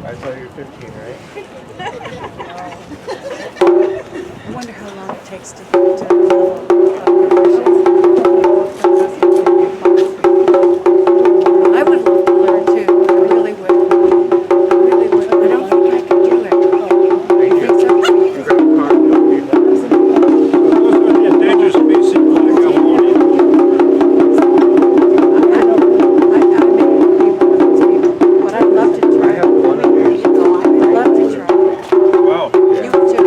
I saw you're 15, right? I wonder how long it takes to get to the level of proficiency. I would love to learn too. I really would. I really would. I don't think I could do it. Thank you. You think so? You got a card, don't you? Those are the endangered species flag Abalone. I may be one of those people, but I'd love to try. I have one of yours. I'd love to try. Wow. You too.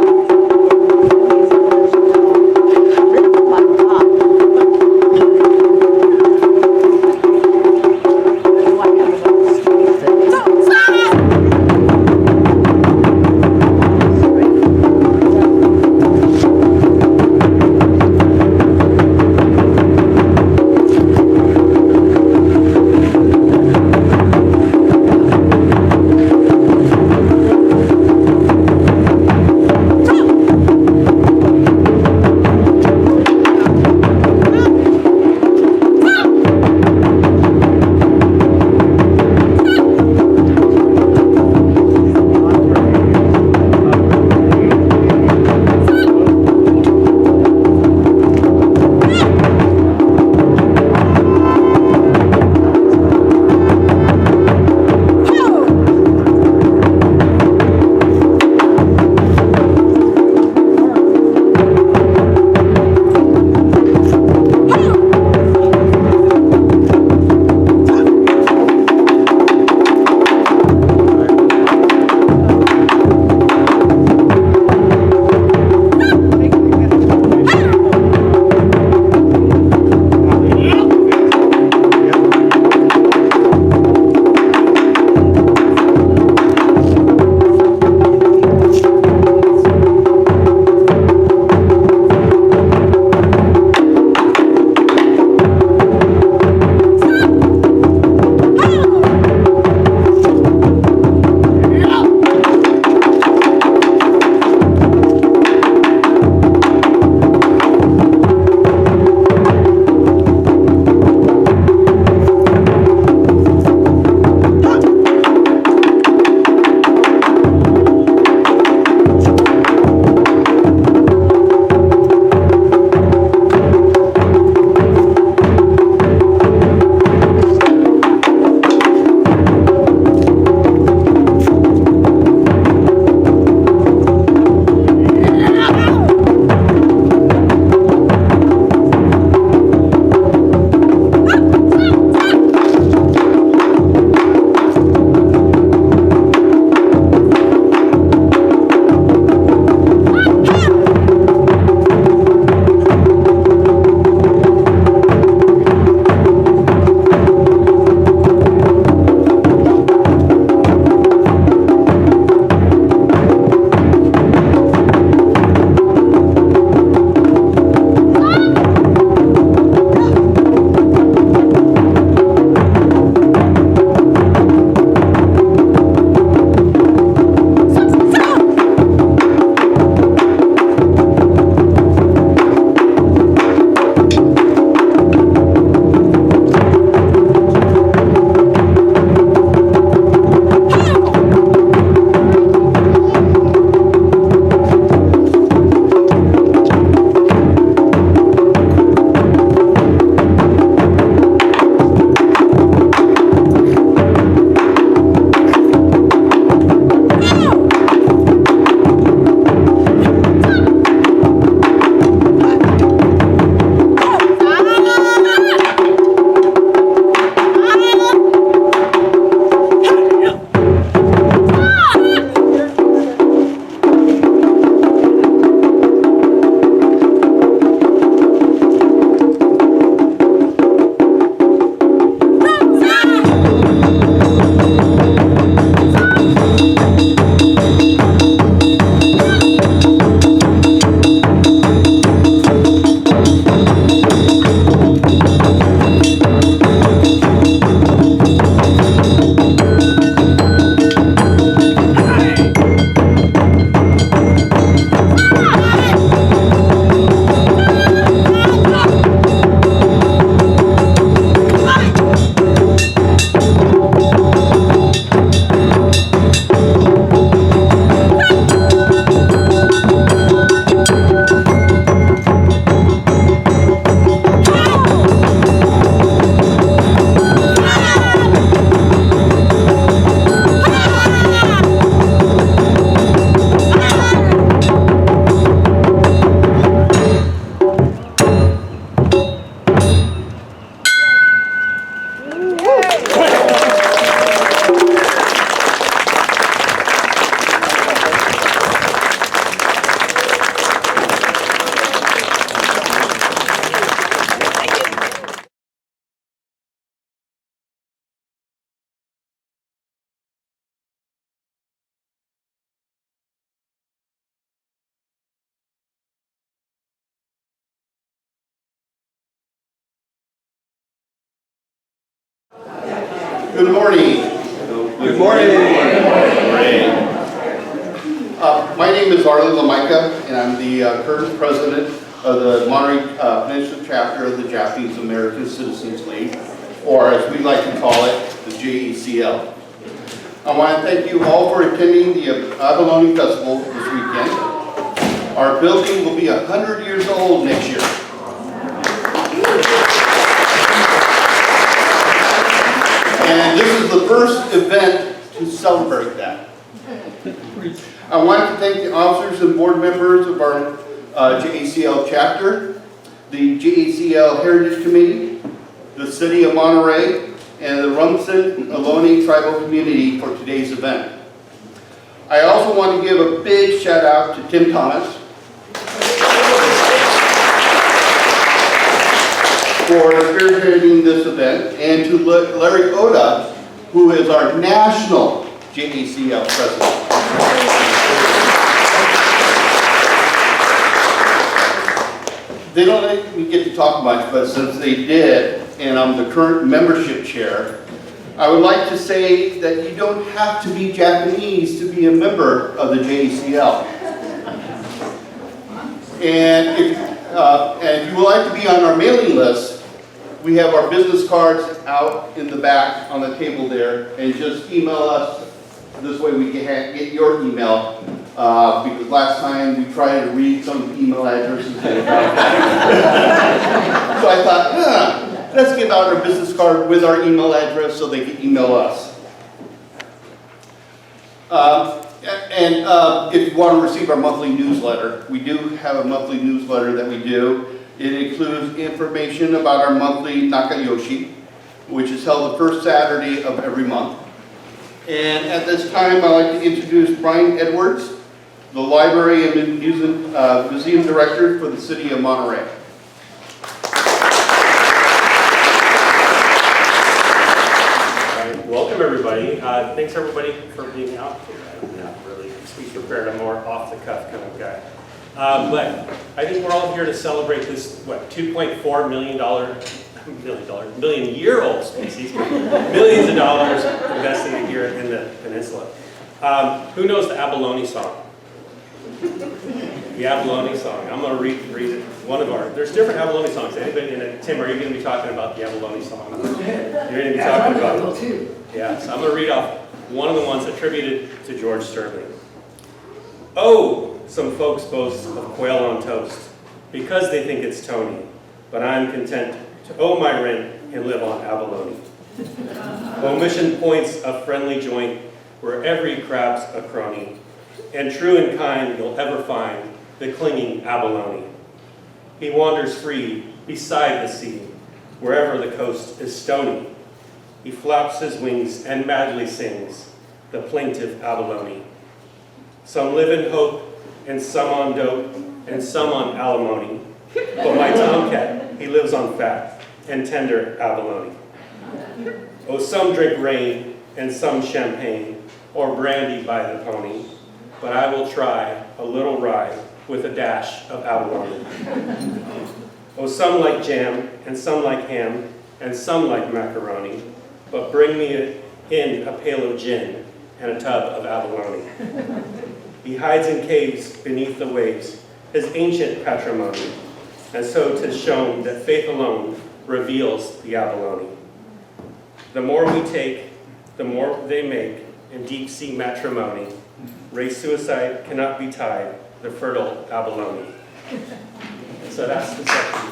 Good morning. Good morning. My name is Arlie Lamaika, and I'm the current president of the Monterey Nisei chapter of the Japanese American Citizens League, or as we like to call it, the JACL. I want to thank you all for attending the Abalone Festival this weekend. Our building will be 100 years old next year. And this is the first event to celebrate that. I want to thank the officers and board members of our JACL chapter, the JACL Heritage Committee, the City of Monterey, and the Abalone tribal community for today's event. I also want to give a big shout out to Tim Thomas for spearheading this event, and to Larry Oda, who is our national JACL president. They don't let me get to talk much, but since they did, and I'm the current membership chair, I would like to say that you don't have to be Japanese to be a member of the JACL. And if you would like to be on our mailing list, we have our business cards out in the back on the table there, and just email us. This way we can get your email, because last time we tried to read some of the email addresses. So I thought, let's give out our business card with our email address so they can email us. If you want to receive our monthly newsletter, we do have a monthly newsletter that we do. It includes information about our monthly Nakayoshi, which is held the first Saturday of every month. And at this time, I'd like to introduce Brian Edwards, the Library and Museum Director for the City of Monterey. Welcome everybody. Thanks everybody for being out here. I'm not really prepared. I'm more off the cuff kind of guy. But I think we're all here to celebrate this, what, $2.4 million-year-old species. Millions of dollars invested here in the peninsula. Who knows the Abalone song? The Abalone song. I'm going to read one of our, there's different Abalone songs. Anybody in it? Tim, are you going to be talking about the Abalone song? You're going to be talking about it. Yeah, so I'm going to read off one of the ones attributed to George Sterling. Oh, some folks boast of quail on toast because they think it's Tony, but I'm content to owe my rent and live on abalone. Omission points a friendly joint where every crab's a crony, and true and kind you'll ever find the clinging abalone. He wanders free beside the sea, wherever the coast is stony. He flaps his wings and madly sings the plaintive abalone. Some live in hope, and some on dope, and some on alimony. But my tomcat, he lives on fat and tender abalone. Oh, some drink rain, and some champagne, or brandy by the pony. But I will try a little rye with a dash of abalone. Oh, some like jam, and some like ham, and some like macaroni. But bring me in a pail of gin and a tub of abalone. He hides in caves beneath the waves, his ancient patrimony, and so 'tis shown that faith alone reveals the abalone. The more we take, the more they make in deep sea matrimony. Race suicide cannot be tied, the fertile abalone. So that's the section.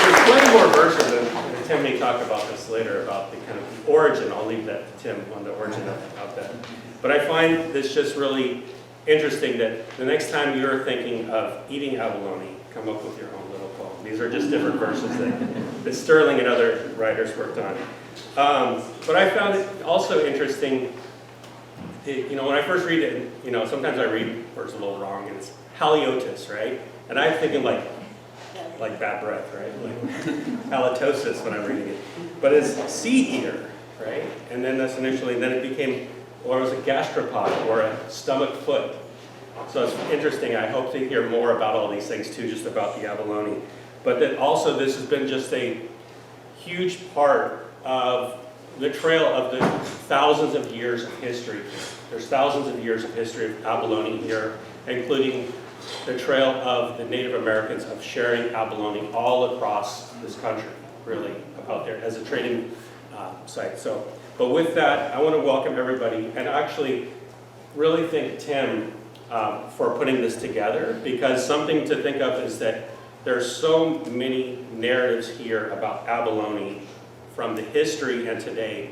There's plenty more verses, and Tim may talk about this later, about the kind of origin. I'll leave that to Tim on the origin of that. But I find this just really interesting that the next time you're thinking of eating abalone, come up with your own little poem. These are just different verses that Sterling and other writers worked on. But I found it also interesting, when I first read it, sometimes I read words a little wrong, and it's haliotis, right? And I'm thinking like bad breath, right? Like halitosis when I'm reading it. But it's sea eater, right? And then that's initially, then it became, or it was a gastropod, or a stomach foot. So it's interesting. I hope to hear more about all these things too, just about the abalone. But that also this has been just a huge part of the trail of the thousands of years of history. There's thousands of years of history of abalone here, including the trail of the Native Americans of sharing abalone all across this country, really, out there as a trading site. So, but with that, I want to welcome everybody and actually really thank Tim for putting this together, because something to think of is that there's so many narratives here about abalone from the history and today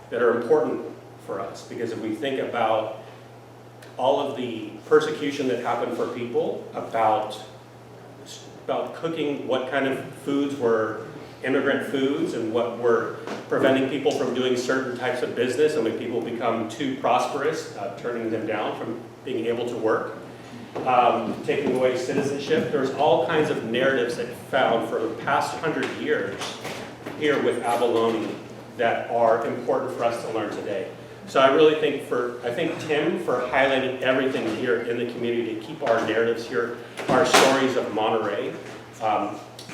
that are important for us, because if we think about all of the persecution that happened for people, about cooking, what kind of foods were immigrant foods and what were preventing people from doing certain types of business, and when people become too prosperous, turning them down from being able to work, taking away citizenship. There's all kinds of narratives that found for the past 100 years here with abalone that are important for us to learn today. So I really thank Tim for highlighting everything here in the community to keep our narratives here, our stories of Monterey,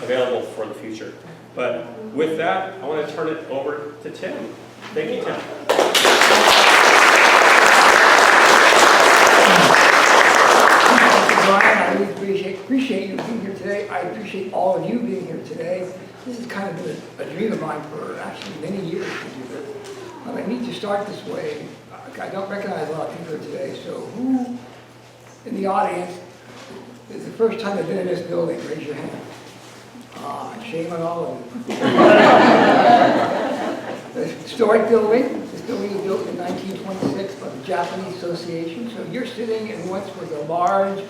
available for the future. But with that, I want to turn it over to Tim. Thank you, Tim. Brian, I really appreciate you being here today. I appreciate all of you being here today. This has kind of been a dream of mine for actually many years to do this. I need to start this way. I don't recognize a lot of people here today, so who in the audience is the first time they've been in this building? Raise your hand. Shame on all of you. The historic building. This building was built in 1926 by the Japanese Association. So you're sitting in what was a large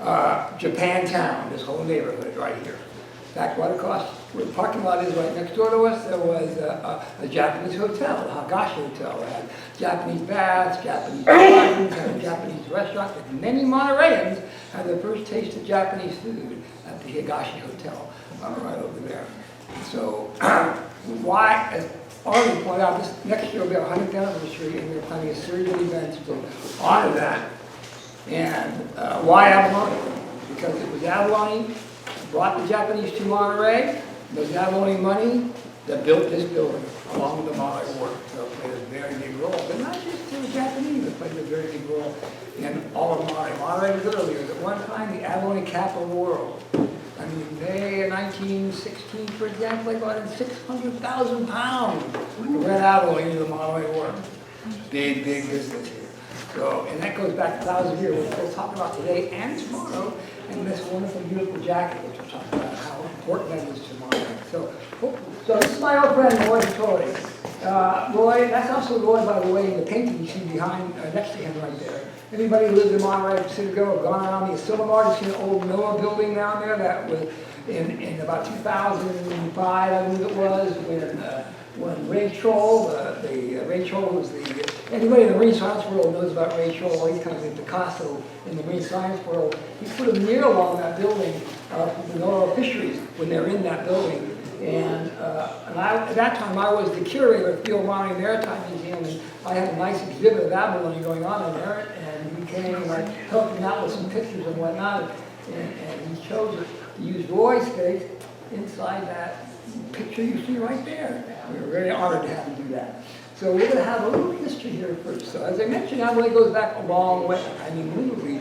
Japantown, this whole neighborhood right here. In fact, right across where the parking lot is right next door to us, there was a Japanese hotel, the Hagashi Hotel. It had Japanese baths, Japanese bathrooms, had a Japanese restaurant. And many Montereyans had their first taste of Japanese food at the Hagashi Hotel right over there. So why, as already pointed out, this next year will be our 100th anniversary, and we're planning a series of events to honor that. And why abalone? Because it was abalone brought the Japanese to Monterey. Those abalone money that built this building along with the Monterey Wharf. So it played a very big role, but not just to the Japanese, it played a very big role in all of Monterey. Monterey was earlier. At one time, the abalone capital of the world. I mean, they in 1916, for example, they brought in 600,000 pounds of red abalone into the Monterey Wharf. Big business here. So, and that goes back 1,000 years. We'll talk about today and tomorrow, and this wonderful, beautiful jacket, which we'll talk about how important that is to Monterey. So this is my old friend, Roy Hattori. Roy, that's also Roy, by the way, in the painting you see behind, next to him right there. Anybody who lives in Monterey City have gone around the Silvermart, you see an old Noah building down there that was in about 2005, I believe it was, when Ray Troll, Ray Troll was anybody in the marine science world knows about Ray Troll. He's kind of the Picasso in the marine science world. He put a mural on that building from the Inaugural Fisheries when they were in that building. And at that time, I was the curator of the Abalone Maritime Museum, and I had a nice exhibit of abalone going on in there, and he came and I helped him out with some pictures and whatnot, and he chose to use Roy's face inside that picture you see right there. We were very honored to have him do that. So we're going to have a little history here first. So as I mentioned, abalone goes back a long way. I mean, literally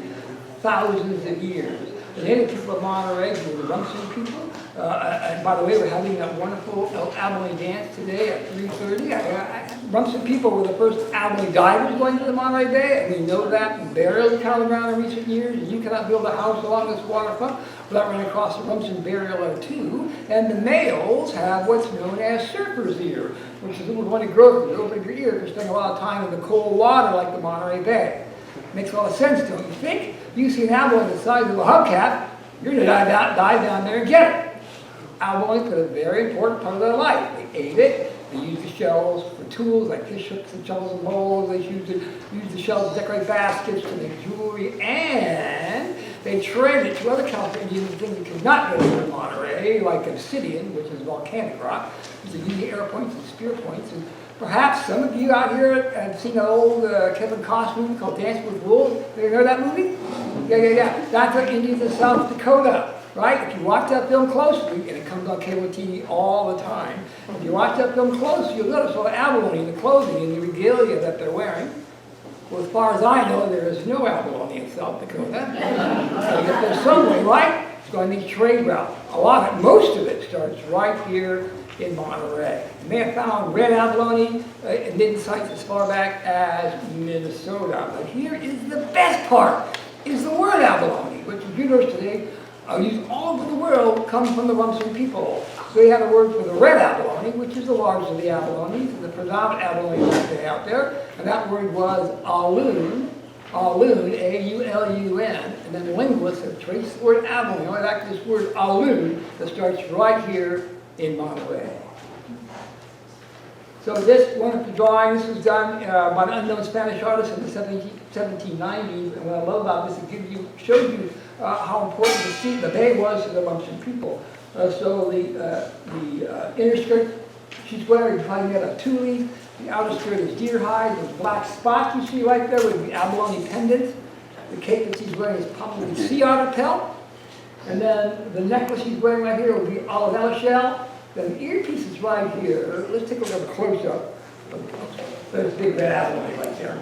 thousands of years. The native people of Monterey were the Rumson people. And by the way, we're having that wonderful abalone dance today at 3:30. Rumson people were the first abalone divers going to the Monterey Bay, and we know that, and burials have come around in recent years, and you cannot build a house along this waterfront without running across a Rumson burial or two. And the males have what's known as surfer's ear, which is a little funny growth. You open your ear for spending a lot of time in the cold water like the Monterey Bay. Makes a lot of sense, don't you think? You see an abalone the size of a hubcap, you're going to dive down there and get it. Abalone played a very important part of their life. They ate it. They used the shells for tools like fish hooks and shovels and bowls. They used the shells to decorate baskets, to make jewelry, and they traded it to other Californians things that could not go to Monterey, like obsidian, which is volcanic rock. They used the arrow points and spear points. And perhaps some of you out here have seen an old Kevin Costner movie called Dance with Wolves. Have you heard that movie? Yeah. That's what Indians of South Dakota. right? If you watch that film closely, and it comes on cable TV all the time, if you watch that film closely, you'll notice all the abalone in the clothing and the regalia that they're wearing. Well, as far as I know, there is no abalone in South Dakota. So if there's some way, right, it's going to need a trade route. Most of it starts right here in Monterey. And they have found red abalone in hidden sites as far back as Minnesota. But here is the best part, is the word abalone, which computers today used all over the world comes from the Rumsen people. So they have a word for the red abalone, which is the largest of the abalones, the predominant abalone that out there. And that word was Alun, A-U-L-U-N. And then linguists have traced the word abalone back to this word Alun that starts right here in Monterey. So this wonderful drawing, this was done by an unknown Spanish artist in the 1790s. And what I love about this, it shows you how important the bay was to the Rumsen people. So the inner skirt she's wearing is probably made of tule. The outer skirt is deer hide. Those black spots you see right there with the abalone pendants. The cape that she's wearing is probably sea otter pelt. And then the necklace she's wearing right here will be olive shell. Then the earpiece is right here. Let's take a look at a close-up. There's a big red abalone right there.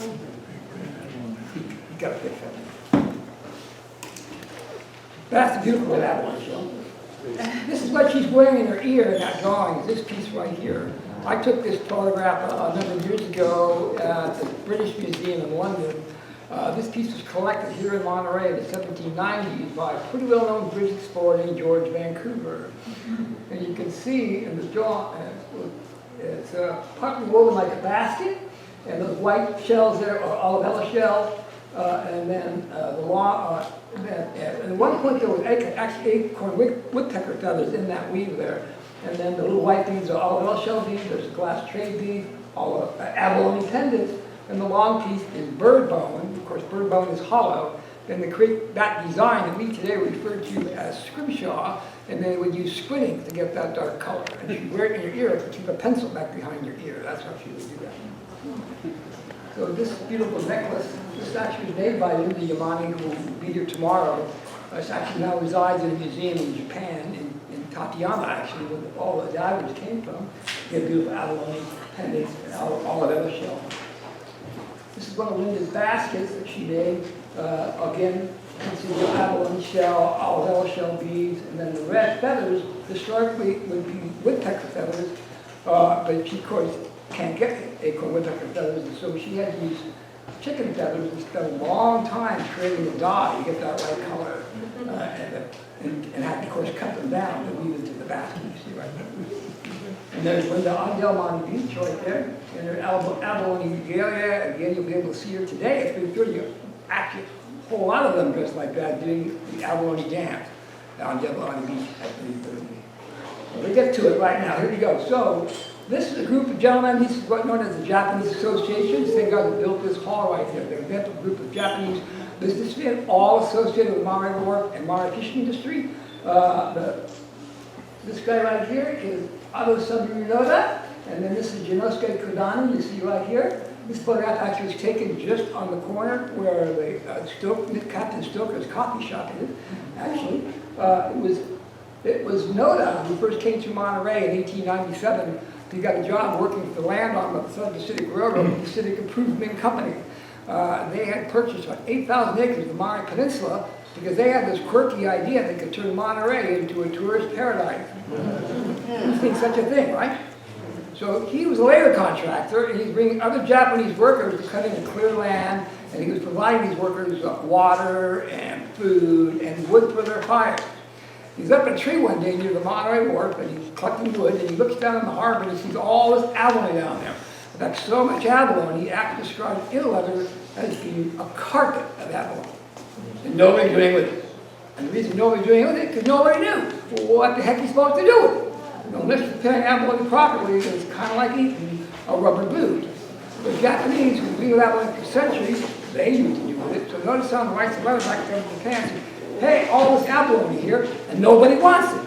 You got to fix that. That's the beautiful red abalone shell. This is what she's wearing in her ear in that drawing, is this piece right here. I took this photograph a number of years ago at the British Museum in London. This piece was collected here in Monterey in the 1790s by a pretty well-known British explorer named George Vancouver. And you can see in the drawing, it's partly woven like a basket, and those white shells there are olivella shells, and then at one point there was actually acorn woodpecker feathers in that weave there. And then the little white beads are olivella shell beads, there's a glass trade bead, all abalone pendants, and the long piece is bird bone. Of course, bird bone is hollow. Then they create that design that we today refer to as scrimshaw, and then they would use squinting to get that dark color. And she'd wear it in your ear to keep a pencil back behind your ear. That's how she would do that. So this beautiful necklace, this actually was made by Linda Yamani, who will be here tomorrow. This actually now resides in a museum in Japan, in Tatiana, actually, where all the divers came from. They have beautiful abalone pendants and olive shell. This is one of Linda's baskets that she made. Again, you can see the abalone shell, olive shell beads, and then the red feathers historically would be woodpecker feathers, but she, of course, can't get acorn woodpecker feathers, and so she had to use chicken feathers and spent a long time creating the dye to get that right color, and had to, of course, cut them down to weave into the basket you see right there. And there's Linda on Del Monte Beach right there, and her abalone regalia. Again, you'll be able to see her today. It's been through you. Actually, a whole lot of them dressed like that doing the abalone dance on Del Monte Beach at 3:30. We'll get to it right now. Here we go. So this is a group of gentlemen. This is what's known as the Japanese Association. They guys that built this hall right here. They're a mental group of Japanese businessmen, all associated with Monterey Wharf and Monterey fishing industry. This guy right here is Ado Noda, and then this is Jinosuke Kodani, you see right here. This photograph actually was taken just on the corner where the Captain Stoker's coffee shop is, actually. It was Noda who first came to Monterey in 1897. He got a job working for the land arm of the Southern Pacific Railroad, the Pacific Improvement Company. They had purchased about 8,000 acres of the Monterey Peninsula because they had this quirky idea they could turn Monterey into a tourist paradise. Who thinks such a thing, right? So he was a labor contractor, and he's bringing other Japanese workers to cut in and clear land, and he was providing these workers water and food and wood for their fires. He's up in a tree one day near the Monterey Wharf, and he's collecting wood, and he looks down in the harbor, and he sees all this abalone down there. In fact, so much abalone, he actually described in a letter as being a carpet of abalone. And nobody knew anything with it. And the reason nobody knew anything with it, because nobody knew. Well, what the heck are you supposed to do with it? Unless you're preparing abalone properly, it's kind of like eating a rubber boot. The Japanese, who've been with abalone for centuries, they knew to do with it. So notice on the right side of the letter, back to Japan, says, hey, all this abalone here, and nobody wants it.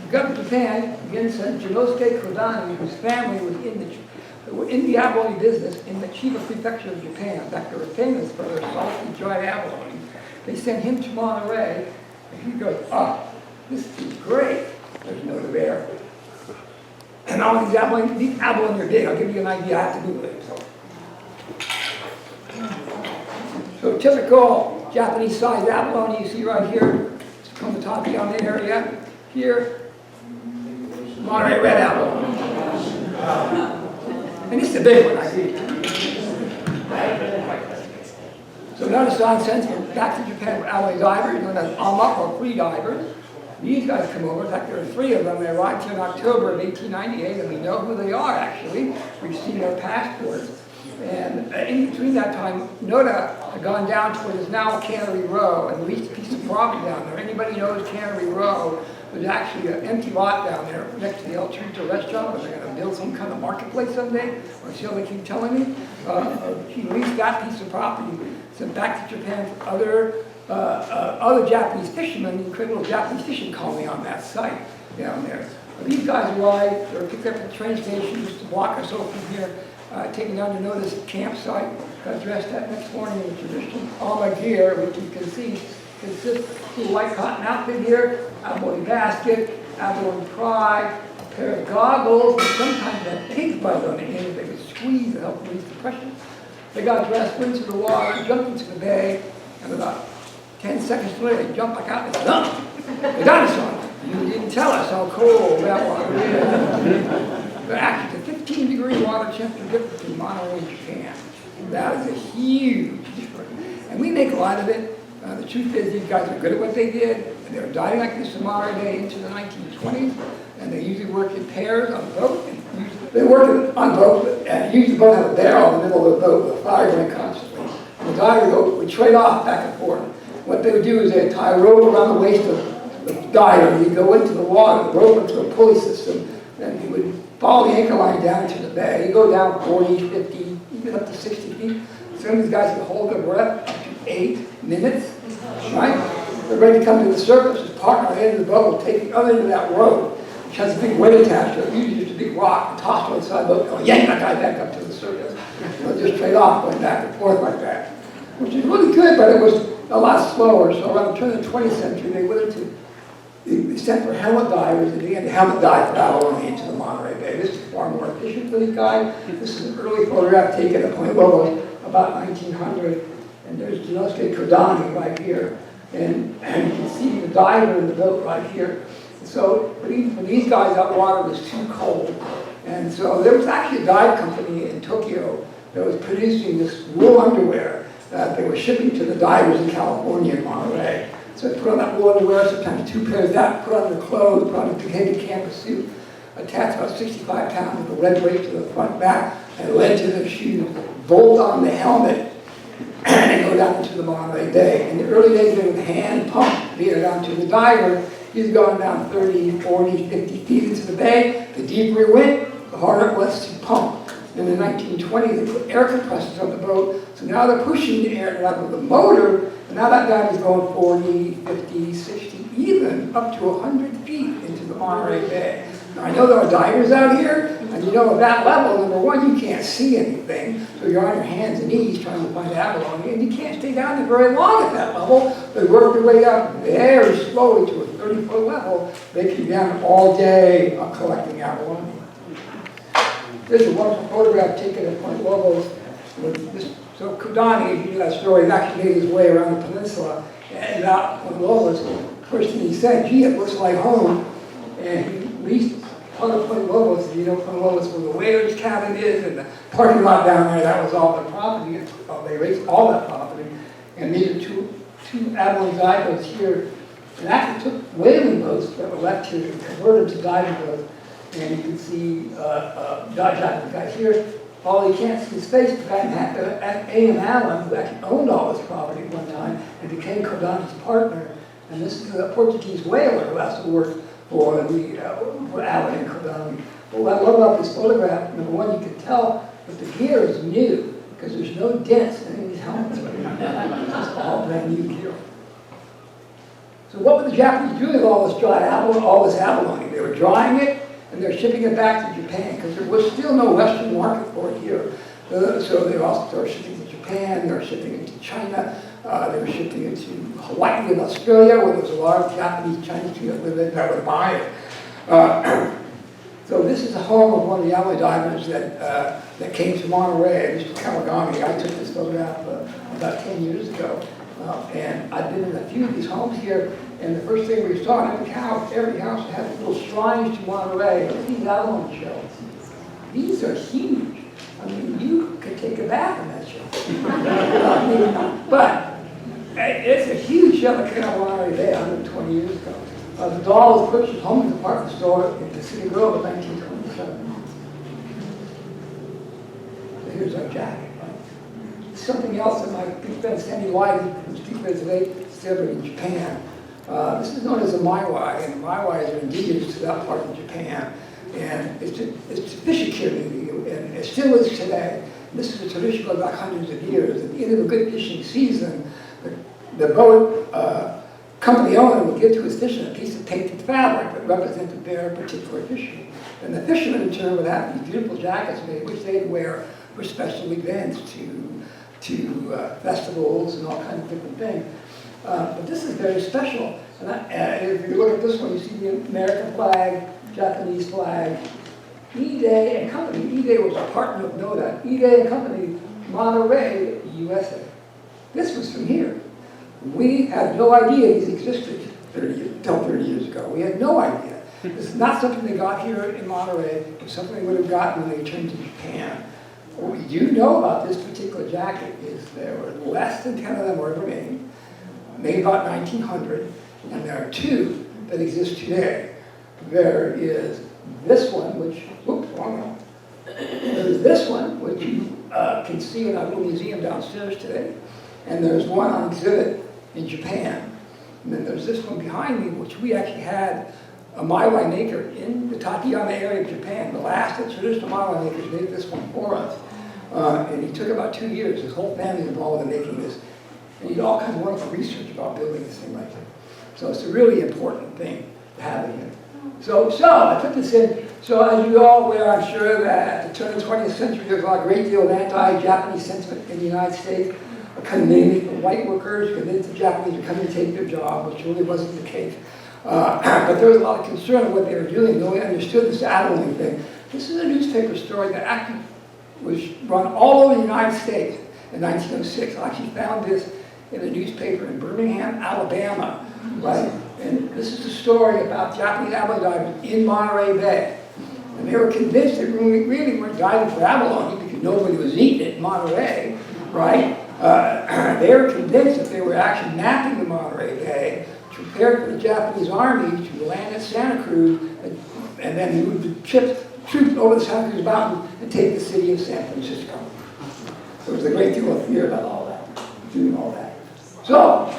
The government of Japan again sent Jinosuke Kodani, whose family was in the abalone business in the Chiba prefecture of Japan. In fact, they were famous for their salty dried abalone. They sent him to Monterey, And he goes, oh, this is great. There's no there. And all these abalone are big. I'll give you an idea. I have to Google it. So typical Japanese sized abalone you see right here. It's from the top down the area. Here, Monterey red abalone. And this is a big one, I think. So notice on since back to Japan for abalone divers, known as ama or free divers. These guys come over. In fact, there are 3 of them. They arrived here in October of 1898, and we know who they are, actually. We've seen their passports. And in between that time, Noda had gone down to what is now Cannery Row and leased a piece of property down there. Anybody knows Cannery Row? There's actually an empty lot down there next to the El Churrito restaurant where they're going to build some kind of marketplace someday, or so they keep telling me. He leased that piece of property, sent back to Japan for other Japanese fishermen, created a little Japanese fishing colony on that site down there. But these guys arrived, they were picked up at the train station just a block or so from here, taken down to Noda's campsite, got dressed that next morning in the traditional Alma gear, which you can see consists of a white cotton outfit here, abalone basket, abalone pry, a pair of goggles, and sometimes had pig bite on the end they would squeeze to help release the pressure. They got dressed, went into the water, jumped into the bay, and about 10 seconds later, they jumped back out and said, "No, the dinosaur! You didn't tell us how cold that water is." But actually, it's a 15-degree water temperature difference between Monterey and Japan. That is a huge difference. And we make a lot of it. The truth is, these guys are good at what they did. And they were diving like this in Monterey Bay into the 1920s. And they usually work in pairs on a boat. And they work on a boat, and usually the boat has a barrel in the middle of the boat with a fire going constantly. And the diver would trade off back and forth. What they would do is they'd tie a rope around the waist of the diver. He'd go into the water, the rope into a pulley system. Then he would follow the anchor line down into the bay. He'd go down 40, 50, even up to 60 feet. Some of these guys would hold their breath up to 8 minutes, right? They're ready to come to the surface. His partner on the end of the boat will take the other end of that rope, which has a big weight attached to it, usually just a big rock, and toss it inside the boat, and yank that guy back up to the surface. They'll just trade off, going back and forth like that, which is really good, but it was a lot slower. So around the turn of the 20th century, they went into they sent for helmet divers, and they began to helmet dive for abalone into the Monterey Bay. This is far more efficient for these guys. This is an early photograph taken at Point Lobos about 1900, and there's Ginosuke Kodani right here. And you can see the diver in the boat right here. So when these guys out water was too cold, and so there was actually a dive company in Tokyo that was producing this wool underwear that they were shipping to the divers in California and Monterey. So they put on that wool underwear, sometimes 2 pairs of that, put on their clothes, put on a big canvas suit, attached about 65 pounds with a lead weight to the front back, and lead to their shoes, bolt on the helmet, and go down into the Monterey Bay. In the early days, they would hand pump via down to the diver. He's going down 30, 40, 50 feet into the bay. The deeper he went, the harder it was to pump. In the 1920s, they put air compressors on the boat, so now they're pushing the air out with the motor, and now that guy is going 40, 50, 60, even up to 100 feet into the Monterey Bay. Now, I know there are divers out here, and you know at that level, number one, you can't see anything, so you're on your hands and knees trying to find abalone, and you can't stay down there very long at that level. They work their way up very slowly to a 30-foot level. They can be down all day collecting abalone. There's a wonderful photograph taken at Point Lobos. So Kodani, if you know that story, actually made his way around the peninsula and out Point Lobos. First thing he said, gee, it looks like home. And he leased part of Point Lobos. You know Point Lobos where the whaler's cabin is and the parking lot down there, that was all their property. They raised all that property. And these are two abalone dive boats here. And actually took whaling boats that were left here and converted them to diving boats. And you can see Japanese guy here. Although you can't see his face, the guy at A.M. Allen, who actually owned all this property at one time and became Kodani's partner. And this is a Portuguese whaler who has to work for Allen and Kodani. But what I love about this photograph, number one, you can tell that the gear is new because there's no dents in any of these helmets. It's just all brand new gear. So what were the Japanese doing with all this dried abalone, all this abalone? They were drying it, and they're shipping it back to Japan because there was still no Western market for it here. So they also started shipping to Japan, they're shipping it to China. They were shipping it to Hawaii and Australia, where there was a lot of Japanese, Chinese people that would buy it. So this is the home of one of the abalone divers that came to Monterey, Mr. Kawagami. I took this photograph about 10 years ago. And I've been in a few of these homes here, and the first thing we saw in every house had little shrines to Monterey. Look at these abalone shells. These are huge. I mean, you could take a bath in that shell. Maybe not, but it's a huge shell that came out of Monterey Bay 120 years ago. The doll was purchased home in the department store in the City Grove in 1927. So here's our jacket. Something else that my big friend Sandy White, who's speaking today, celebrated in Japan. This is known as a maiwai, and maiwais are indigenous to that part of Japan. And it's a fishing community, and it still is today. This is a tradition going back hundreds of years. At the end of a good fishing season, the boat company owner would give to his fishermen a piece of painted fabric that represented their particular fishery. And the fishermen, in turn, would have these beautiful jackets made, which they'd wear for special events, to festivals and all kinds of different things. But this is very special. And if you look at this one, you see the American flag, Japanese flag, Nisei and Company. Nisei was a partner of Noda. Nisei and Company, Monterey, USA. This was from here. We had no idea these existed 30 years ago. We had no idea. This is not something they got here in Monterey. It's something they would have gotten when they returned to Japan. What we do know about this particular jacket is there were less than 10 of them were ever made about 1900, and there are 2 that exist today. There is this one, which, whoops, wrong one. There's this one, which you can see in our little museum downstairs today, and there's one on exhibit in Japan. And then there's this one behind me, which we actually had a maiwai maker in the Tateyama area of Japan. The last of the traditional maiwai makers made this one for us. And he took about 2 years. His whole family was involved in making this. And he did all kinds of wonderful research about building this thing like that. So it's a really important thing to have in here. So I put this in. So as you all aware, I'm sure that at the turn of the 20th century, there's a great deal of anti-Japanese sentiment in the United States. Kind of mainly for white workers, convinced the Japanese were coming to take their job, which really wasn't the case. But there was a lot of concern of what they were doing. Nobody understood this abalone thing. This is a newspaper story that actually was run all over the United States in 1906. I actually found this in a newspaper in Birmingham, Alabama, right? And this is a story about Japanese abalone divers in Monterey Bay. And they were convinced they really weren't diving for abalone because nobody was eating it in Monterey, right? They were convinced that they were actually mapping the Monterey Bay to prepare for the Japanese army to land at Santa Cruz and then move the troops over the Santa Cruz Mountain and take the city of San Francisco. There was a great deal of fear about all that, doing all that. So,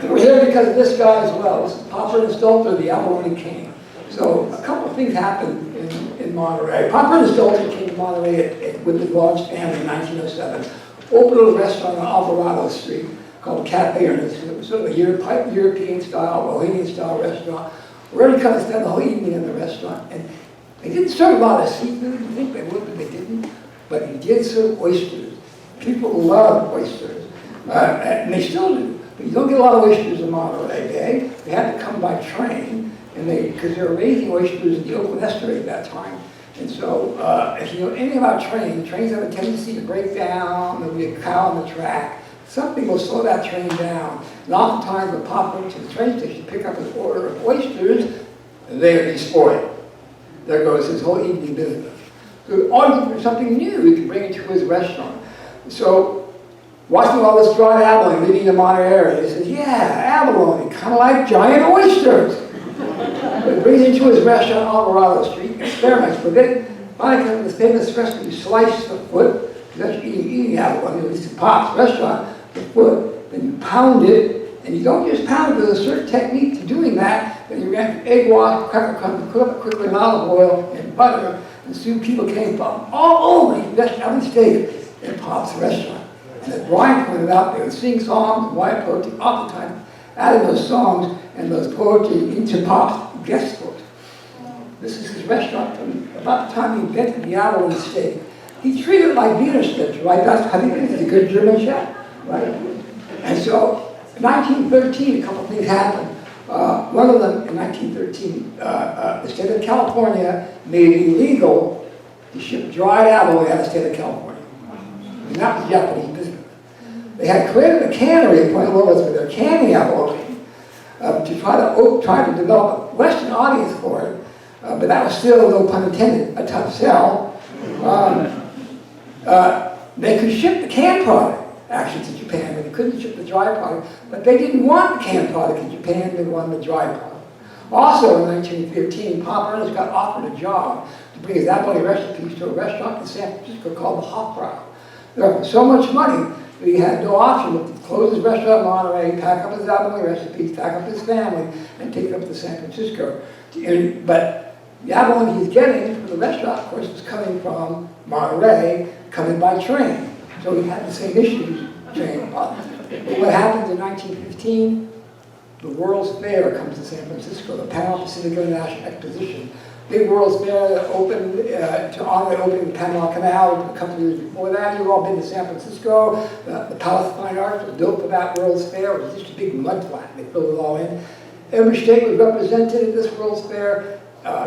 we're here because of this guy as well. This is Popper and Stolter, the Abalone King. So, a couple of things happened in Monterey. Popper and Stolter came to Monterey with his large family in 1907. Opened a restaurant on Alvarado Street called Cafe Ernest. It was sort of a European-style, Bohemian-style restaurant. We're already kind of spent the whole evening in the restaurant. And they didn't serve a lot of seafood. You think they would, but they didn't. But he did serve oysters. People love oysters. And they still do. But you don't get a lot of oysters in Monterey Bay. They had to come by train, and because they were raising oysters in the open estuary at that time. And so, if you know anything about trains have a tendency to break down. There'll be a cow on the track. Something will slow that train down. And oftentimes, when Pop went to the train station to pick up his order of oysters, they would be spoiled. There goes his whole evening business. So, always for something new, he could bring it to his restaurant. So, watching all this dried abalone living in the Monterey area, he says, yeah, abalone, kind of like giant oysters. So he brings it to his restaurant on Alvarado Street, experiments with it. Finally comes to this famous restaurant, you slice the foot, because that's eating abalone, at least in Pop's restaurant, the foot, then you pound it, and you don't just pound it, there's a certain technique to doing that, then you ran egg wash, cracker crumbs, cook it quickly in olive oil and butter, and soon people came from all over every state in Pop's restaurant. And as Brian pointed out, they would sing songs, write poetry, oftentimes adding those songs and those poetry into Pop's guest books. This is his restaurant from about the time he invented the Abalone steak. He treated it like Wiener Schnitzel, right? I think he's a good German chef, right? And so, in 1913, a couple of things happened. One of them, in 1913, the state of California made it illegal to ship dried abalone out of the state of California. And that was Japanese business. They had created a cannery in Point Lobos where they're canning abalone to try to develop a Western audience for it, but that was still, no pun intended, a tough sell. They could ship the canned product, actually, to Japan, but they couldn't ship the dry product. But they didn't want the canned product in Japan, they wanted the dry product. Also, in 1915, Pop Ernest got offered a job to bring his abalone recipes to a restaurant in San Francisco called the Hofbrau. They offered so much money that he had no option but to close his restaurant in Monterey, pack up his abalone recipes, pack up his family, and take it up to San Francisco. But the abalone he's getting from the restaurant, of course, was coming from Monterey, coming by train. So he had the same issues, train. But what happens in 1915? The World's Fair comes to San Francisco, the Panama Pacific International Exposition. Big World's Fair that opened to honor the opening of the Panama Canal a couple of years before that. You've all been to San Francisco. The Palace of Fine Arts was built for that World's Fair. It was just a big mud flat. They filled it all in. Every state was represented at this World's Fair.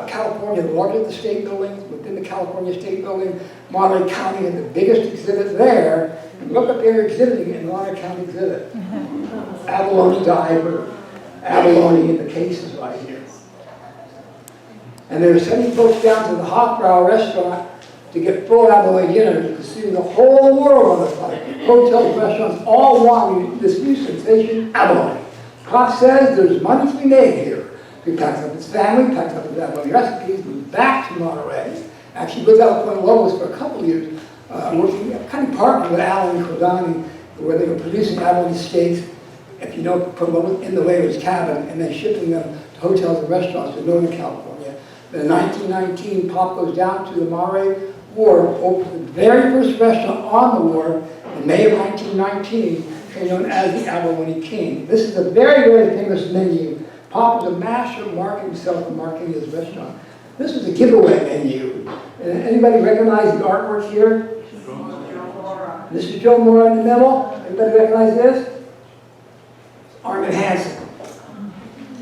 California, the largest state buildings within the California State Building. Monterey County had the biggest exhibit there. And look up there exhibiting in the Monterey County exhibit. Abalone diver, abalone in the cases right here. And they were sending folks down to the Hofbrau restaurant to get full abalone dinners. You could see the whole world on the flight. Hotels, restaurants, all wanting this new sensation, abalone. Pop says there's money to be made here. He packs up his family, packs up his abalone recipes, moves back to Monterey. Actually lived out in Point Lobos for a couple of years, working, kind of partnering with Alan and Cordani, where they were producing abalone steaks, if you know, Point Lobos, in the waiter's cabin, and then shipping them to hotels and restaurants in Northern California. Then in 1919, Pop goes down to the Monterey Wharf, opens the very first restaurant on the wharf in May of 1919, known as the Abalone King. This is a very, very famous menu. Pop was a master of marketing himself and marketing his restaurant. This was a giveaway menu. Anybody recognize the artwork here? This is Joe Mora in the middle. Anybody recognize this? Armin Hansen.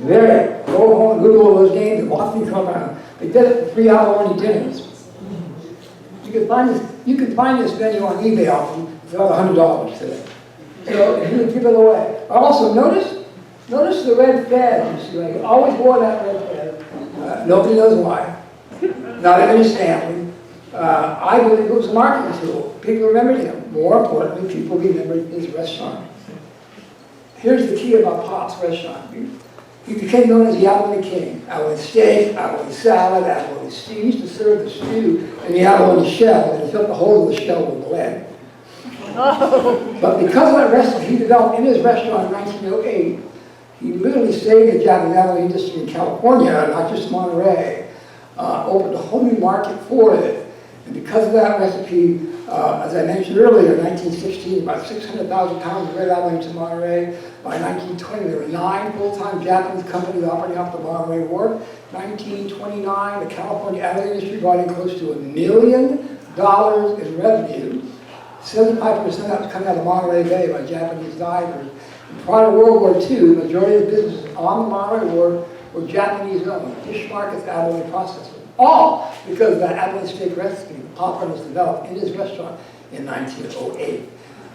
There. Go home and Google those names and watch these come around. They did it for free abalone dinners. You can find this menu on eBay often. It's about $100 today. So he would give it away. Also, notice the red fez. You see, like, he always wore that red fez. Nobody knows why. Not even his family. I believe it was a marketing tool. People remembered him. More importantly, people remembered his restaurant. Here's the key about Pop's restaurant. He became known as the Abalone King. Abalone steak, abalone salad, abalone stew. He used to serve the stew in the abalone shell, and he filled the hole of the shell with lead. But because of that recipe he developed in his restaurant in 1908, he literally saved the Japanese abalone industry in California, not just Monterey, opened a whole new market for it. And because of that recipe, as I mentioned earlier, in 1916, about 600,000 pounds of red abalone to Monterey. By 1920, there were 9 full-time Japanese companies operating off the Monterey Wharf. 1929, the California abalone industry brought in close to $1 million in revenue. 75% of that was coming out of Monterey Bay by Japanese divers. And prior to World War II, the majority of the businesses on the Monterey Wharf were Japanese-owned, fish markets, abalone processors. All because of that abalone steak recipe that Pop Ernest developed in his restaurant in 1908.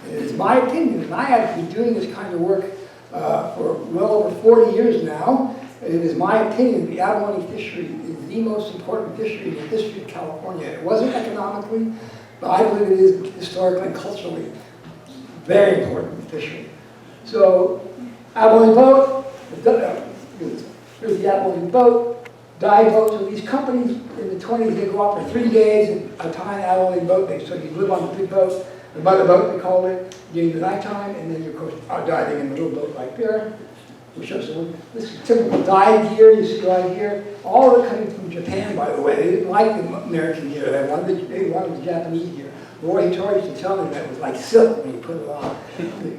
And it is my opinion, and I have been doing this kind of work for well over 40 years now, and it is my opinion the abalone fishery is the most important fishery in the history of California. It wasn't economically, but I believe it is historically and culturally very important fishery. So, abalone boat, here's the abalone boat, dive boats. So these companies in the 20s, they go out for 3 days at a time abalone boat. So you live on the big boat, the mother boat they call it, during the nighttime, and then you of course are diving in the little boat right there. Which shows this is typical dive gear you see right here. All of it coming from Japan, by the way. They didn't like the American gear. They wanted the Japanese gear. Roy Hattori used to tell me that it was like silk when you put it on.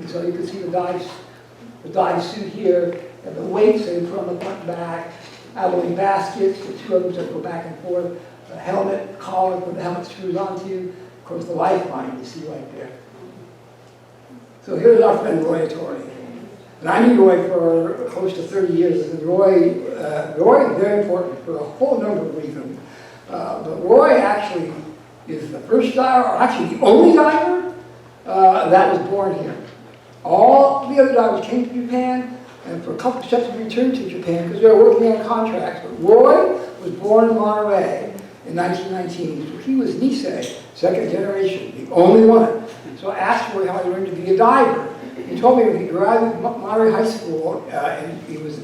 So you can see the dive suit here, and the weights they put on the front and back, abalone baskets, the 2 of them that go back and forth, the helmet, collar where the helmet screws onto, of course the lifeline you see right there. So here's our friend Roy Hattori. And I knew Roy for close to 30 years. And Roy is very important for a whole number of reasons. But Roy actually is the first diver, or actually the only diver, that was born here. All the other divers came to Japan, and for a couple of steps returned to Japan because they were working on contracts. But Roy was born in Monterey in 1919. So he was Nisei, second generation, the only one. So I asked Roy how he learned to be a diver. He told me when he graduated Monterey High School, and his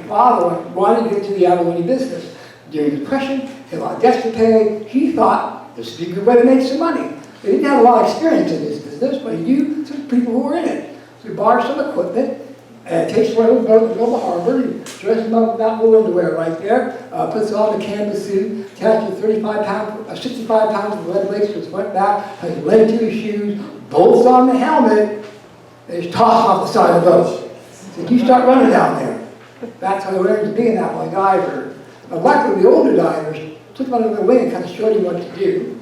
father wanted to get into the abalone business. During the Depression, he had a lot of debts to pay. He thought this would be a good way to make some money. He didn't have a lot of experience in this business, but he knew some people who were in it. So he borrowed some equipment, and takes one of the boat to the harbor, he dresses him up with that little underwear right there, puts on the canvas suit, attaches 65 pounds of lead weights to his front back, has lead to his shoes, bolts on the helmet, and is tossed off the side of the boat. So you start running down there. That's how he learned to be an abalone diver. Now, luckily, the older divers took him under their wing and kind of showed him what to do.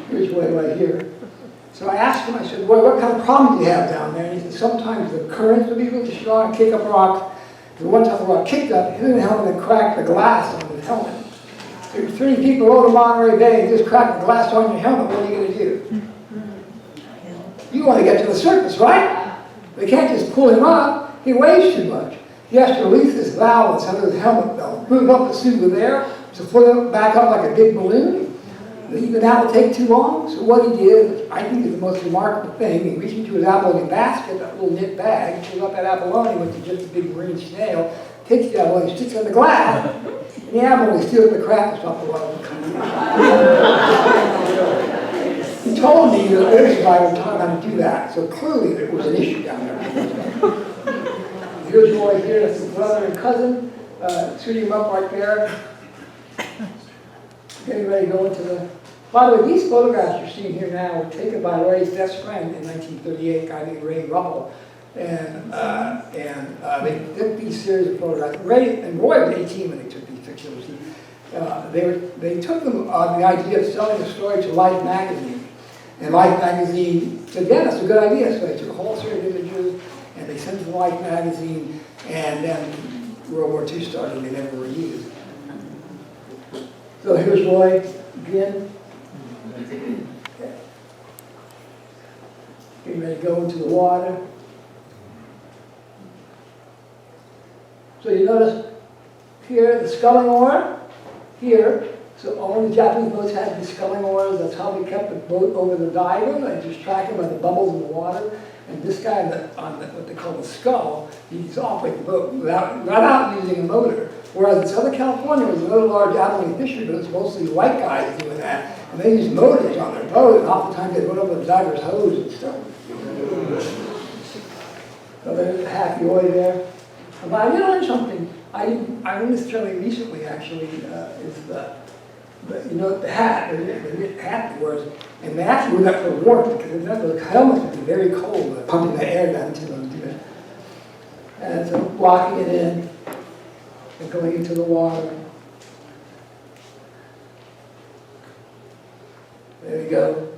Here's Roy right here. So I asked him, I said, Roy, what kind of problems do you have down there? And he said, sometimes the currents would be really strong and kick up rocks. And one time the rock kicked up, hit the helmet, and cracked the glass on his helmet. So you're 30 people over Monterey Bay and just crack the glass on your helmet, what are you going to do? You want to get to the surface, right? They can't just pull him up. He weighs too much. He has to release this valve inside of his helmet valve, move up the suit with air, to float him back up like a big balloon. Even that would take too long. So what he did, which I think is the most remarkable thing, he reached into his abalone basket, that little knit bag, pulls up that abalone, which is just a big marine snail, takes the abalone, sticks it on the glass, and the abalone steals the crap and stops the water from coming out. He told me that the survivor taught him how to do that, so clearly there was an issue down there. Here's Roy here, that's his brother and cousin, shooting him up right there. Getting ready to go into the... By the way, these photographs you're seeing here now were taken by Ray's best friend in 1938, a guy named Ray Ruppel. And they took these series of photographs. Ray and Roy was 18 when they took these pictures. They took them on the idea of selling the story to Life magazine. And Life magazine said, yeah, that's a good idea. So they took a whole series of images and they sent it to Life magazine. And then World War II started and they never were used. So here's Roy again. Getting ready to go into the water. So you notice here the sculling oar, here. So all the Japanese boats had these sculling oars. That's how they kept the boat over the diver. They just track them by the bubbles in the water. And this guy on what they call the scull, he can operate the boat without using a motor. Whereas in Southern California, there's another large abalone fishery, but it's mostly white guys doing that. And they use motors on their boat, and oftentimes they run over the diver's hose and stuff. So there's a half yoy there. But I did learn something. I learned this fairly recently, actually, is the hat, the knit hat wears, and they actually wear that for warmth, because the helmets would be very cold, pumping the air down into them. And so locking it in and going into the water. There you go.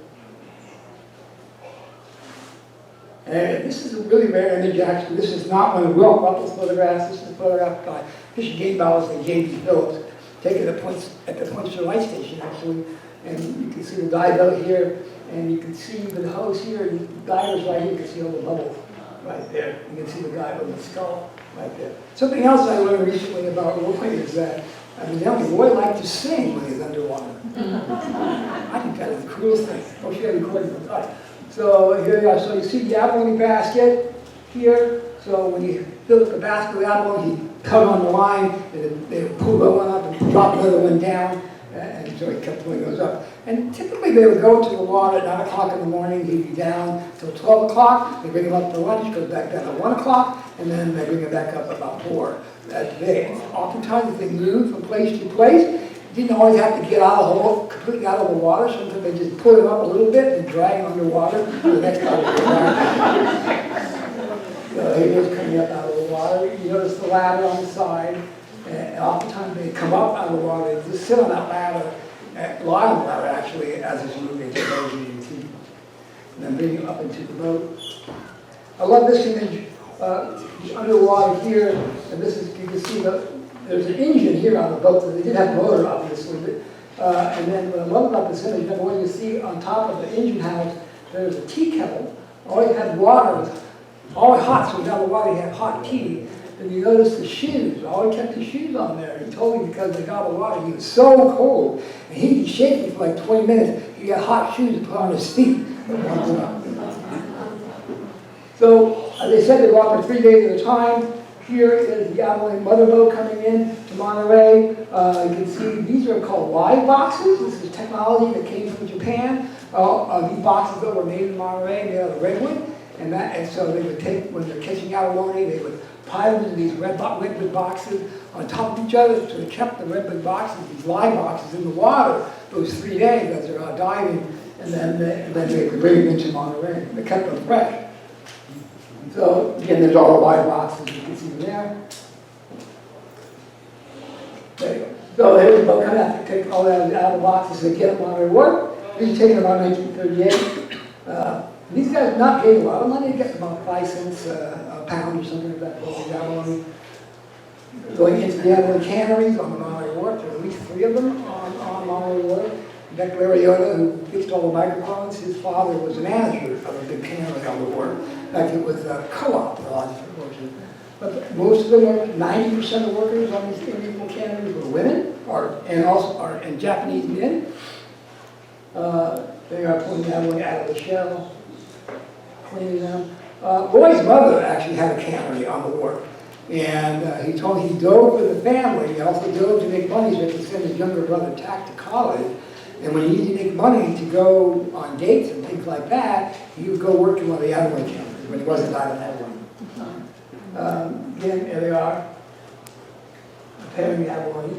And this is a really rare image, actually. This is not one of Will Ruppel's photographs. This is a photograph by Fish and Game Biologist and J.B. Phillips, taken at the Pointer Light Station, actually. And you can see the dive out here, and you can see the hose here, and the divers right here, you can see all the bubbles right there. You can see the guy with the skull right there. Something else I learned recently about Roy is that, Roy liked to sing when he's underwater. I think that is the coolest thing. Oh, she had a recording of that. So here you are. So you see the abalone basket here. So when you fill up the basket with abalone, you cut on the line, and they pull the one up and drop the other one down. And so he kept pulling those up. And typically they would go to the water at 9 o'clock in the morning, he'd be down till 12 o'clock, they bring him up for lunch, goes back down at 1 o'clock, and then they bring him back up about 4 that day. Oftentimes if they moved from place to place, didn't always have to get out of the hole, completely out of the water, sometimes they just pull him up a little bit and drag him underwater for the next time. So he was coming up out of the water. You notice the ladder on the side. And oftentimes they come up out of the water, they just sit on that ladder, lie on the ladder actually, as it's moving to those UT. And then bring you up into the boat. I love this image. Underwater here, and this is, you can see there's an engine here on the boat, so they did have a motor, obviously. And then what I love about this image, number one, you see on top of the engine house, there's a tea kettle. All you had water was all hot, so without the water you had hot tea. And you notice the shoes, all he kept his shoes on there. He told me because they got the water, he was so cold, and he'd be shaking for like 20 minutes. He got hot shoes to put on his feet. So, as I said, they go out for 3 days at a time. Here is the Abalone mother boat coming in to Monterey. You can see these are called live boxes. This is technology that came from Japan. These boxes that were made in Monterey, made out of redwood. And so they would take, when they're catching abalone, they would pile them into these redwood boxes on top of each other. So they kept the redwood boxes, these live boxes, in the water those 3 days as they're out diving. And then they would bring them into Monterey. They kept them fresh. So again, there's all the live boxes, you can see them there. There you go. So here we go, come out, take all that out of the boxes to get them on their work. These are taken about 1938. These guys not paid a lot of money, they get about 5 cents a pound or something like that for the abalone. Going into the abalone canneries on the Monterey Wharf, there are at least 3 of them on Monterey Wharf. Jack Lariota, who fixed all the microphones, his father was a manager of a big cannery on the wharf. In fact, it was a co-op, unfortunately. But most of them, 90% of workers on these illegal canneries were women, and Japanese men. They are pulling the abalone out of the shell, cleaning them. Roy's mother actually had a cannery on the wharf. And he told me he dove with the family. He also dove to make money so he could send his younger brother Tack to college. And when he needed to make money to go on dates and things like that, he would go work in one of the abalone canneries when he wasn't out of abalone. Again, there they are, preparing the abalone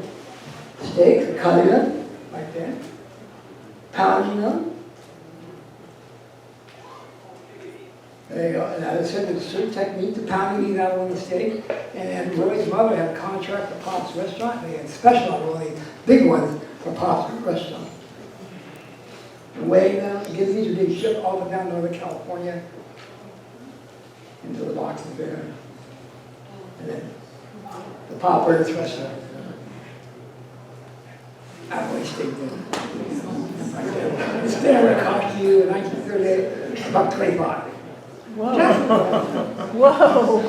steaks, cutting them like that, pounding them. There you go. And as I said, there's a certain technique to pounding these abalone steaks. And Roy's mother had a contract for Pop's restaurant. They had special abalone, big ones, for Pop's restaurant. Weighing them, again, these are being shipped all the way down to Northern California into the boxes there. And then the Pop Earth restaurant. Abalone steak dinner. This dinner cost you in 1938 about $25. Whoa. Whoa.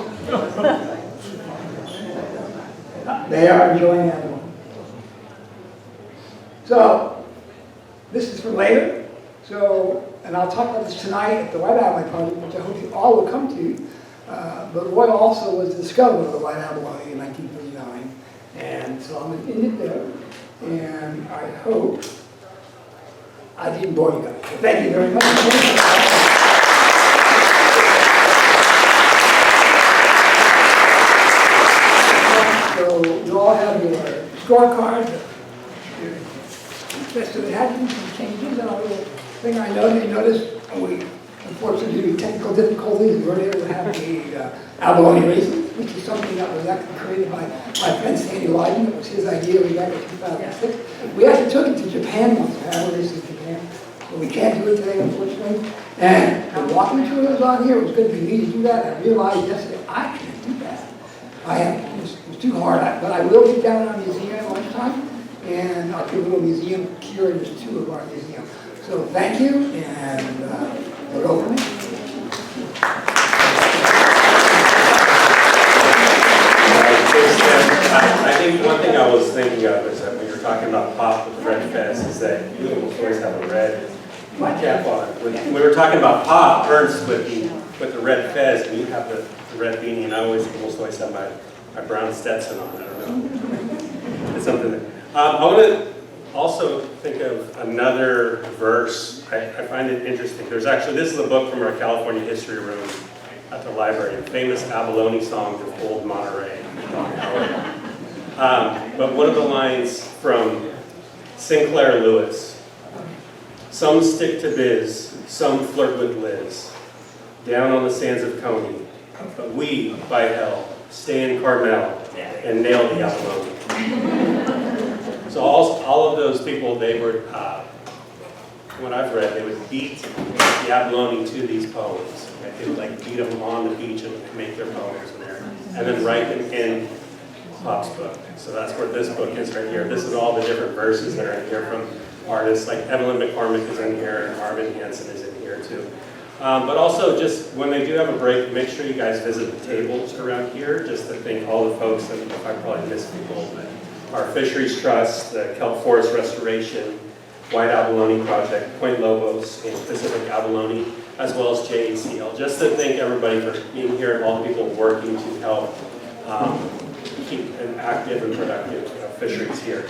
They are enjoying abalone. So, this is for later. So, and I'll talk about this tonight at the White Abalone Project, which I hope you all will come to. But Roy also was the discoverer of the White Abalone in 1939. And so I'm going to end it there. And I hope I didn't bore you guys. So thank you very much. So you all have your scorecards. So there had been some changes, and a little thing I noticed, we unfortunately due to technical difficulties, we weren't able to have the abalone races, which is something that was actually created by my friend Sandy Lyden. It was his idea way back in 2006. We actually took it to Japan once, abalone races in Japan. But we can't do it today, unfortunately. And the walking tour was on here. It was going to be me to do that. I realized yesterday I can't do that. It was too hard, but I will get down on museum at lunchtime. And I'll do a little museum curators too of our museum. So thank you, and we're opening. I think one thing I was thinking of is that when you're talking about pop with the red fez, is that you always have a red cap on. When we were talking about pop, Ernst with the red fez, and you have the red beanie, and I always always have my brown Stetson on. I don't know. It's something that. I want to also think of another verse. I find it interesting. There's actually, this is a book from our California history room at the library, famous abalone songs of old Monterey. But one of the lines from Sinclair Lewis, some stick to biz, some flirt with Liz, down on the sands of Coney, but we, by hell, stay in Carmel and nail the abalone. So all of those people, they were what I've read, they would beat the abalone to these poems. Okay? They would like beat them on the beach and make their poems in there, and then write them in Pop's book. So that's where this book is right here. This is all the different verses that are in here from artists like Evelyn McCormick is in here, and Marvin Hansen is in here too. But also, just when they do have a break, make sure you guys visit the tables around here, just to thank all the folks, and I probably missed people, but our Fisheries Trust, the Kelp Forest Restoration, White Abalone Project, Point Lobos, and Pacific Abalone, as well as JACL. Just to thank everybody for being here and all the people working to help keep an active and productive fisheries here.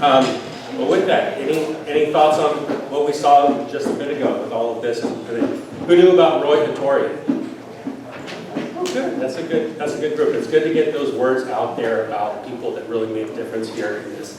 Well, with that, any thoughts on what we saw just a bit ago with all of this? Who knew about Roy Hattori? Oh, good. That's a good group. It's good to get those words out there about people that really made a difference here in this.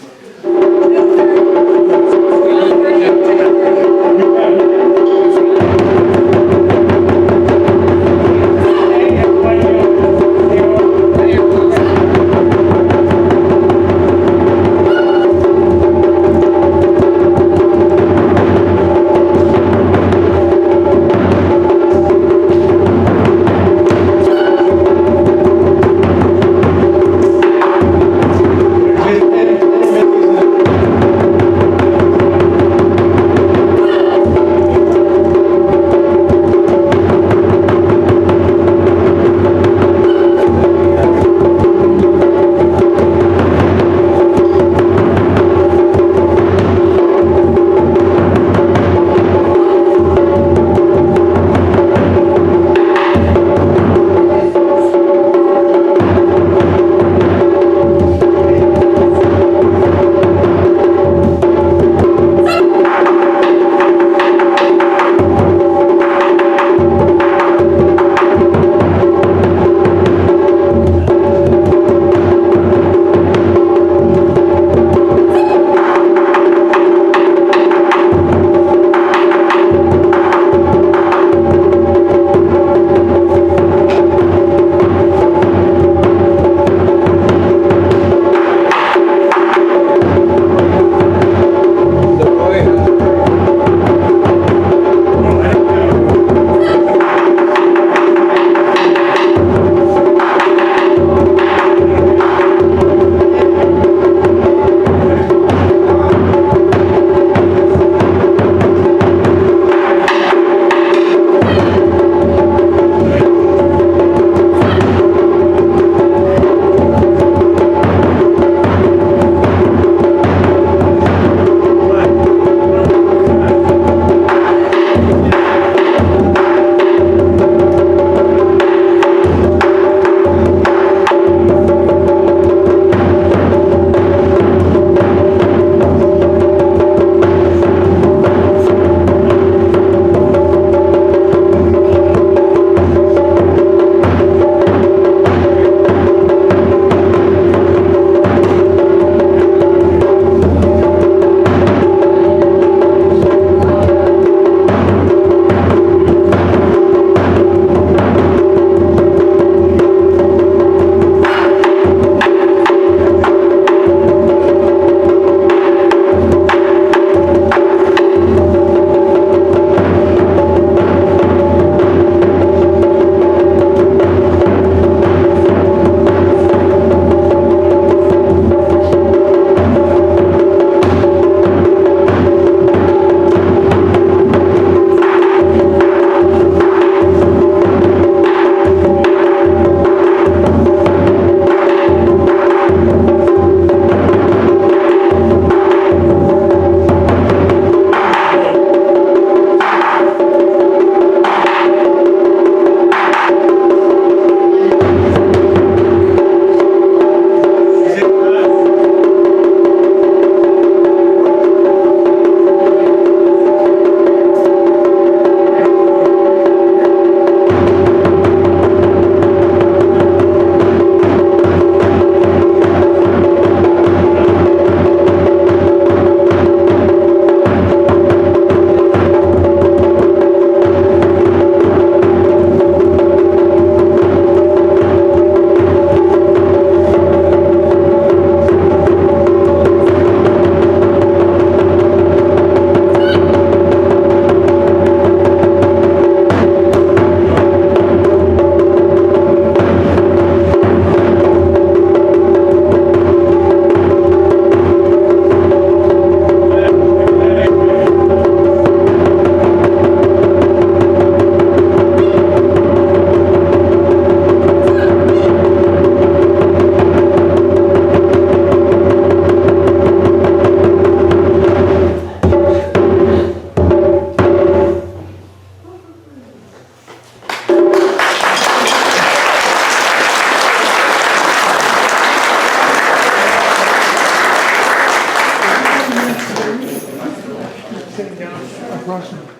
crossing.